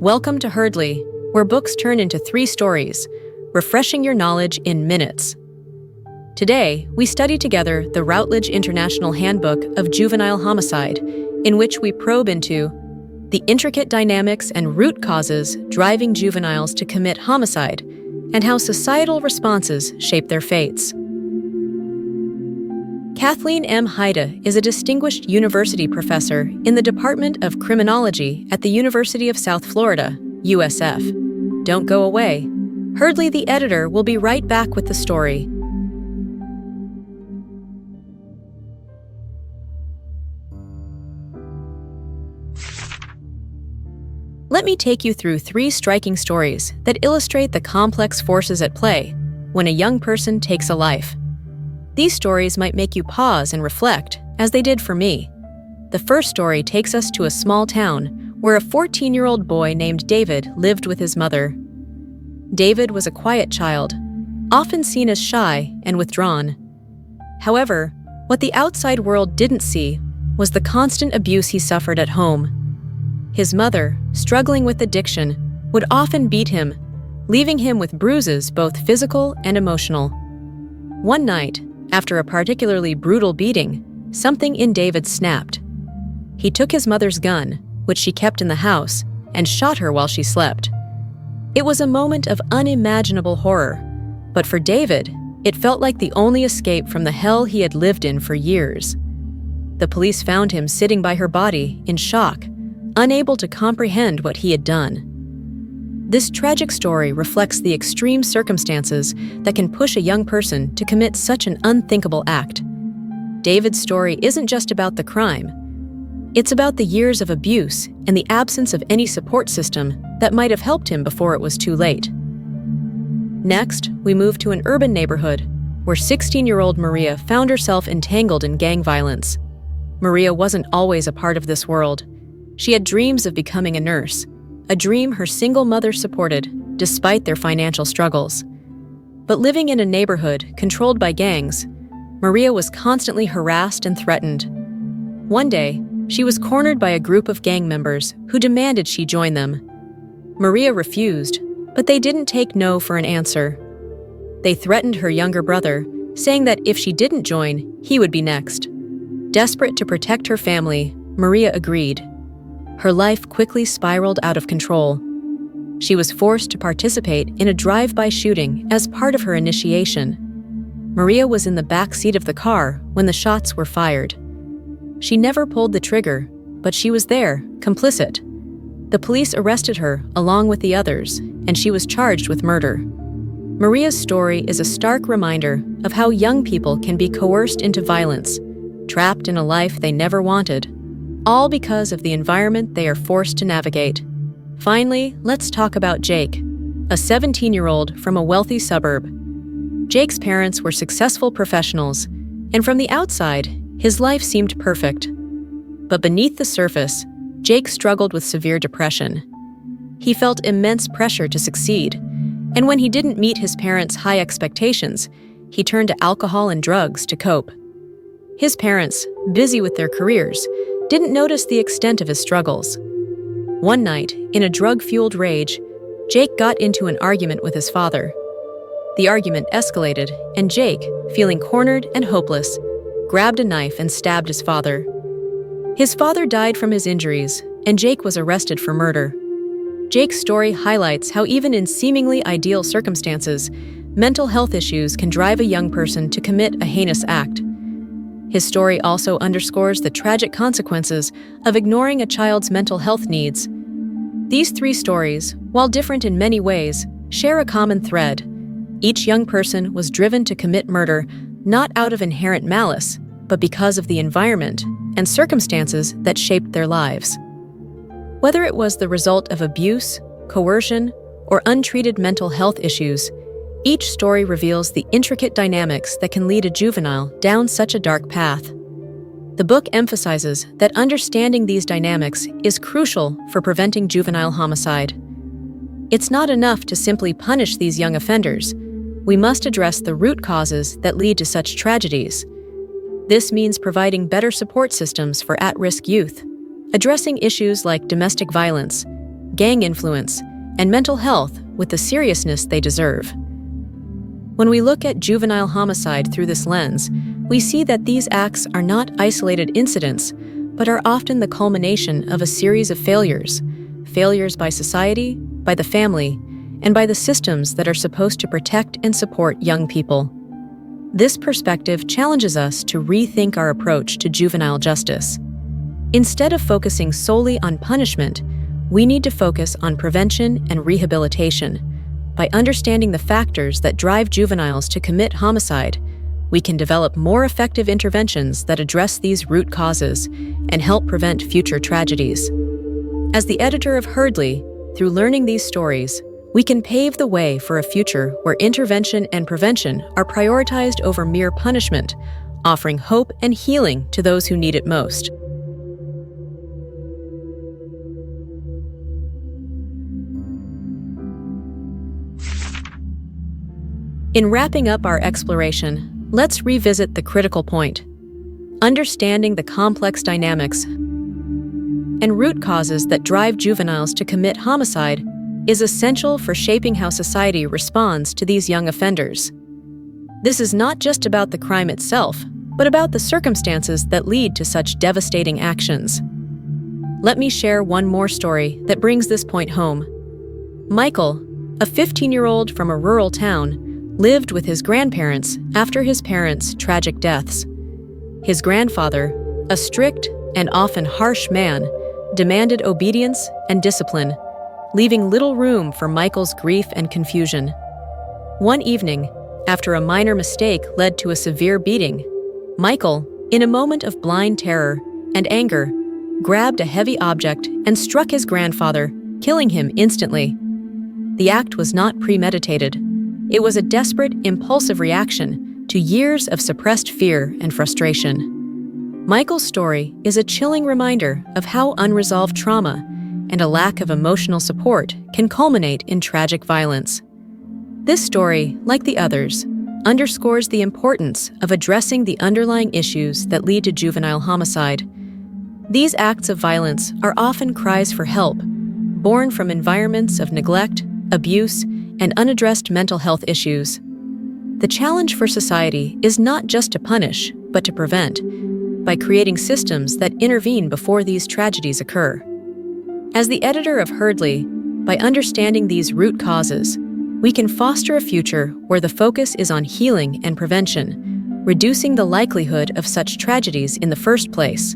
Welcome to Heide, where books turn into 3 stories, refreshing your knowledge in minutes. Today, we study together the Routledge International Handbook of Juvenile Homicide, in which we probe into the intricate dynamics and root causes driving juveniles to commit homicide, and how societal responses shape their fates. Kathleen M. Heide is a distinguished university professor in the Department of Criminology at the University of South Florida, USF. Don't go away. Heide, the editor, will be right back with the story. Let me take you through 3 striking stories that illustrate the complex forces at play when a young person takes a life. These stories might make you pause and reflect, as they did for me. The first story takes us to a small town where a 14-year-old boy named David lived with his mother. David was a quiet child, often seen as shy and withdrawn. However, what the outside world didn't see was the constant abuse he suffered at home. His mother, struggling with addiction, would often beat him, leaving him with bruises both physical and emotional. One night, after a particularly brutal beating, something in David snapped. He took his mother's gun, which she kept in the house, and shot her while she slept. It was a moment of unimaginable horror, but for David, it felt like the only escape from the hell he had lived in for years. The police found him sitting by her body, in shock, unable to comprehend what he had done. This tragic story reflects the extreme circumstances that can push a young person to commit such an unthinkable act. David's story isn't just about the crime. It's about the years of abuse and the absence of any support system that might have helped him before it was too late. Next, we move to an urban neighborhood where 16-year-old Maria found herself entangled in gang violence. Maria wasn't always a part of this world. She had dreams of becoming a nurse, a dream her single mother supported despite their financial struggles. But living in a neighborhood controlled by gangs, Maria was constantly harassed and threatened. One day, she was cornered by a group of gang members who demanded she join them. Maria refused, but they didn't take no for an answer. They threatened her younger brother, saying that if she didn't join, he would be next. Desperate to protect her family, Maria agreed. Her life quickly spiraled out of control. She was forced to participate in a drive-by shooting as part of her initiation. Maria was in the back seat of the car when the shots were fired. She never pulled the trigger, but she was there, complicit. The police arrested her along with the others, and she was charged with murder. Maria's story is a stark reminder of how young people can be coerced into violence, trapped in a life they never wanted, all because of the environment they are forced to navigate. Finally, let's talk about Jake, a 17-year-old from a wealthy suburb. Jake's parents were successful professionals, and from the outside, his life seemed perfect. But beneath the surface, Jake struggled with severe depression. He felt immense pressure to succeed, and when he didn't meet his parents' high expectations, he turned to alcohol and drugs to cope. His parents, busy with their careers, didn't notice the extent of his struggles. One night, in a drug-fueled rage, Jake got into an argument with his father. The argument escalated, and Jake, feeling cornered and hopeless, grabbed a knife and stabbed his father. His father died from his injuries, and Jake was arrested for murder. Jake's story highlights how even in seemingly ideal circumstances, mental health issues can drive a young person to commit a heinous act. His story also underscores the tragic consequences of ignoring a child's mental health needs. These 3 stories, while different in many ways, share a common thread. Each young person was driven to commit murder not out of inherent malice, but because of the environment and circumstances that shaped their lives. Whether it was the result of abuse, coercion, or untreated mental health issues, each story reveals the intricate dynamics that can lead a juvenile down such a dark path. The book emphasizes that understanding these dynamics is crucial for preventing juvenile homicide. It's not enough to simply punish these young offenders. We must address the root causes that lead to such tragedies. This means providing better support systems for at-risk youth, addressing issues like domestic violence, gang influence, and mental health with the seriousness they deserve. When we look at juvenile homicide through this lens, we see that these acts are not isolated incidents, but are often the culmination of a series of failures by society, by the family, and by the systems that are supposed to protect and support young people. This perspective challenges us to rethink our approach to juvenile justice. Instead of focusing solely on punishment, we need to focus on prevention and rehabilitation. By understanding the factors that drive juveniles to commit homicide, we can develop more effective interventions that address these root causes and help prevent future tragedies. As the editor of Heide, through learning these stories, we can pave the way for a future where intervention and prevention are prioritized over mere punishment, offering hope and healing to those who need it most. In wrapping up our exploration, let's revisit the critical point. Understanding the complex dynamics and root causes that drive juveniles to commit homicide is essential for shaping how society responds to these young offenders. This is not just about the crime itself, but about the circumstances that lead to such devastating actions. Let me share one more story that brings this point home. Michael, a 15-year-old from a rural town, lived with his grandparents after his parents' tragic deaths. His grandfather, a strict and often harsh man, demanded obedience and discipline, leaving little room for Michael's grief and confusion. One evening, after a minor mistake led to a severe beating, Michael, in a moment of blind terror and anger, grabbed a heavy object and struck his grandfather, killing him instantly. The act was not premeditated. It was a desperate, impulsive reaction to years of suppressed fear and frustration. Michael's story is a chilling reminder of how unresolved trauma and a lack of emotional support can culminate in tragic violence. This story, like the others, underscores the importance of addressing the underlying issues that lead to juvenile homicide. These acts of violence are often cries for help, born from environments of neglect, abuse, and unaddressed mental health issues. The challenge for society is not just to punish, but to prevent, by creating systems that intervene before these tragedies occur. As the editor of Heide, by understanding these root causes, we can foster a future where the focus is on healing and prevention, reducing the likelihood of such tragedies in the first place.